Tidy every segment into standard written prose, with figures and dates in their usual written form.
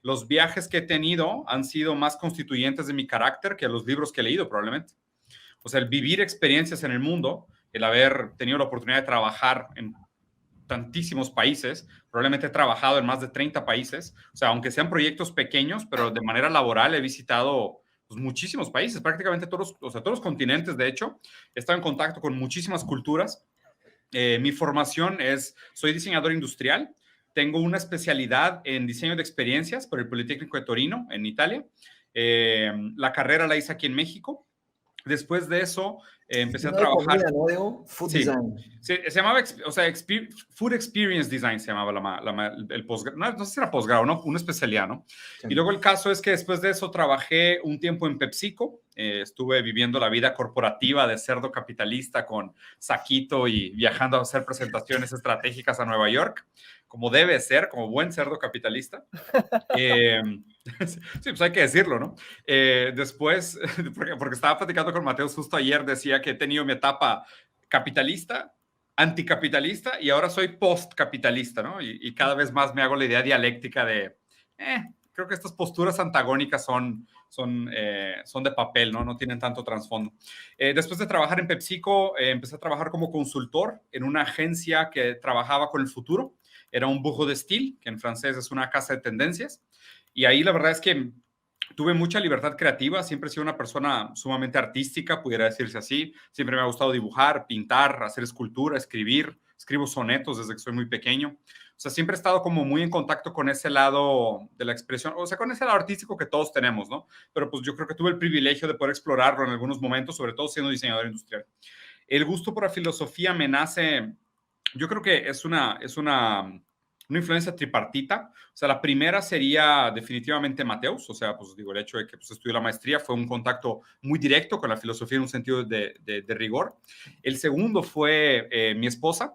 los viajes que he tenido han sido más constituyentes de mi carácter que los libros que he leído, probablemente. O sea, el vivir experiencias en el mundo, el haber tenido la oportunidad de trabajar en tantísimos países, probablemente he trabajado en más de 30 países, o sea, aunque sean proyectos pequeños, pero de manera laboral he visitado pues, muchísimos países, prácticamente todos, o sea, todos los continentes, de hecho, he estado en contacto con muchísimas culturas. Mi formación soy diseñador industrial, tengo una especialidad en diseño de experiencias por el Politécnico de Torino, en Italia. La carrera la hice aquí en México. Después de eso, empecé a No de trabajar. comida, ¿no, Diego? Food Sí, design. se llamaba, o sea, Food Experience Design se llamaba el posgrado, no sé si era posgrado, ¿no? Una especialidad, ¿no? Sí. Y luego el caso es que después de eso trabajé un tiempo en PepsiCo, estuve viviendo la vida corporativa de cerdo capitalista con saquito y viajando a hacer presentaciones estratégicas a Nueva York, como debe ser, como buen cerdo capitalista. Sí, pues hay que decirlo, ¿no? Después, porque estaba platicando con Mateus justo ayer, decía que he tenido mi etapa capitalista, anticapitalista y ahora soy postcapitalista, ¿no? Y cada vez más me hago la idea dialéctica de, creo que estas posturas antagónicas son de papel, ¿no? No tienen tanto trasfondo. Después de trabajar en PepsiCo, empecé a trabajar como consultor en una agencia que trabajaba con el futuro. Era un bureau de style, que en francés es una casa de tendencias. Y ahí la verdad es que tuve mucha libertad creativa, siempre he sido una persona sumamente artística, pudiera decirse así. Siempre me ha gustado dibujar, pintar, hacer escultura, escribir. Escribo sonetos desde que soy muy pequeño. O sea, siempre he estado como muy en contacto con ese lado de la expresión, o sea, con ese lado artístico que todos tenemos, ¿no? Pero pues yo creo que tuve el privilegio de poder explorarlo en algunos momentos, sobre todo siendo diseñador industrial. El gusto por la filosofía me nace, yo creo que es una influencia tripartita. O sea, la primera sería definitivamente Mateus, o sea, pues digo, el hecho de que pues, estudié la maestría fue un contacto muy directo con la filosofía en un sentido de rigor. El segundo fue mi esposa.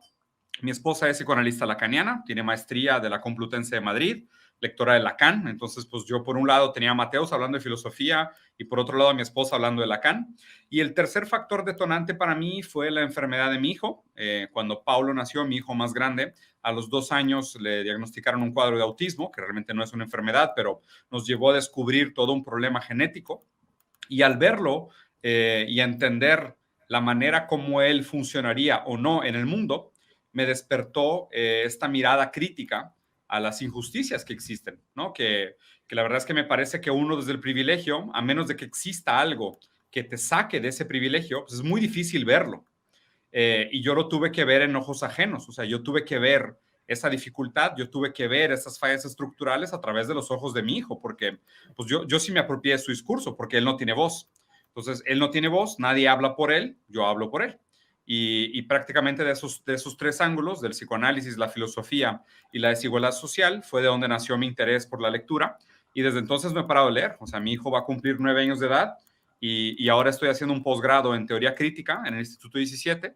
Mi esposa es psicoanalista lacaniana, tiene maestría de la Complutense de Madrid, lectora de Lacan. Entonces, pues yo por un lado tenía a Mateus hablando de filosofía y por otro lado a mi esposa hablando de Lacan. Y el tercer factor detonante para mí fue la enfermedad de mi hijo. Cuando Paulo nació, mi hijo más grande, a los 2 años le diagnosticaron un cuadro de autismo, que realmente no es una enfermedad, pero nos llevó a descubrir todo un problema genético. Y al verlo y a entender la manera como él funcionaría o no en el mundo, me despertó esta mirada crítica a las injusticias que existen, ¿no? Que la verdad es que me parece que uno desde el privilegio, a menos de que exista algo que te saque de ese privilegio, pues es muy difícil verlo. Y yo lo tuve que ver en ojos ajenos, o sea, yo tuve que ver esa dificultad, yo tuve que ver esas fallas estructurales a través de los ojos de mi hijo, porque pues yo sí me apropié de su discurso, porque él no tiene voz. Entonces, él no tiene voz, nadie habla por él, yo hablo por él. Y prácticamente de esos 3 ángulos, del psicoanálisis, la filosofía y la desigualdad social, fue de donde nació mi interés por la lectura. Y desde entonces no he parado de leer. O sea, mi hijo va a cumplir 9 años de edad y ahora estoy haciendo un posgrado en teoría crítica en el Instituto 17,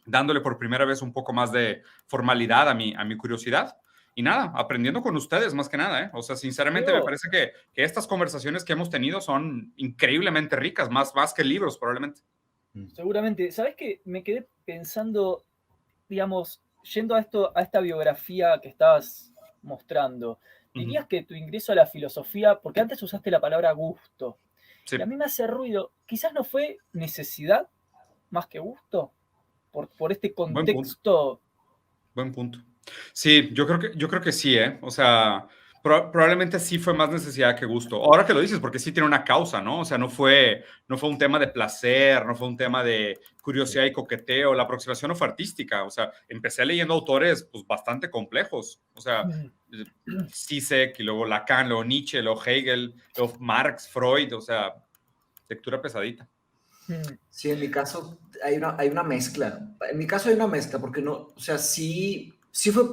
dándole por primera vez un poco más de formalidad a mi curiosidad. Y nada, aprendiendo con ustedes más que nada, ¿eh? O sea, sinceramente me parece que estas conversaciones que hemos tenido son increíblemente ricas, más que libros probablemente. Seguramente. ¿Sabes qué? Me quedé pensando, digamos, yendo a esta biografía que estabas mostrando. Dirías que tu ingreso a la filosofía, porque antes usaste la palabra gusto, Sí. y a mí me hace ruido, quizás no fue necesidad más que gusto, por este contexto. Buen punto. Sí, yo creo que sí, ¿eh? O sea, probablemente sí fue más necesidad que gusto. Ahora que lo dices, porque sí tiene una causa, ¿no? O sea, no fue un tema de placer, no fue un tema de curiosidad y coqueteo, la aproximación no fue artística. O sea, empecé leyendo autores, pues, bastante complejos. O sea, Zizek, y luego Lacan, luego Nietzsche, luego Hegel, luego Marx, Freud, o sea, lectura pesadita. Sí, en mi caso hay una mezcla. En mi caso hay una mezcla, porque no, o sea, sí fue,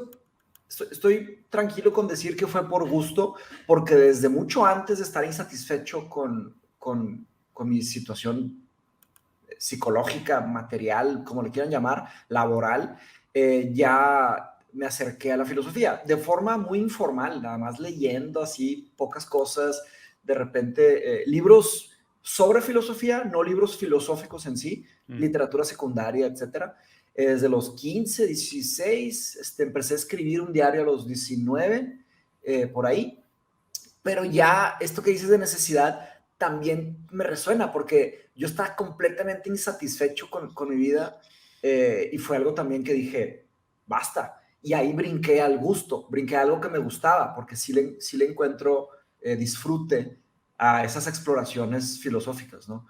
estoy tranquilo con decir que fue por gusto, porque desde mucho antes de estar insatisfecho con mi situación psicológica, material, como le quieran llamar, laboral, ya me acerqué a la filosofía de forma muy informal, nada más leyendo así pocas cosas, de repente libros sobre filosofía, no libros filosóficos en sí, literatura secundaria, etcétera. Desde los 15, 16, empecé a escribir un diario a los 19, por ahí. Pero ya esto que dices de necesidad también me resuena porque yo estaba completamente insatisfecho con mi vida y fue algo también que dije, basta. Y ahí brinqué al gusto, brinqué a algo que me gustaba porque sí le encuentro disfrute a esas exploraciones filosóficas, ¿no?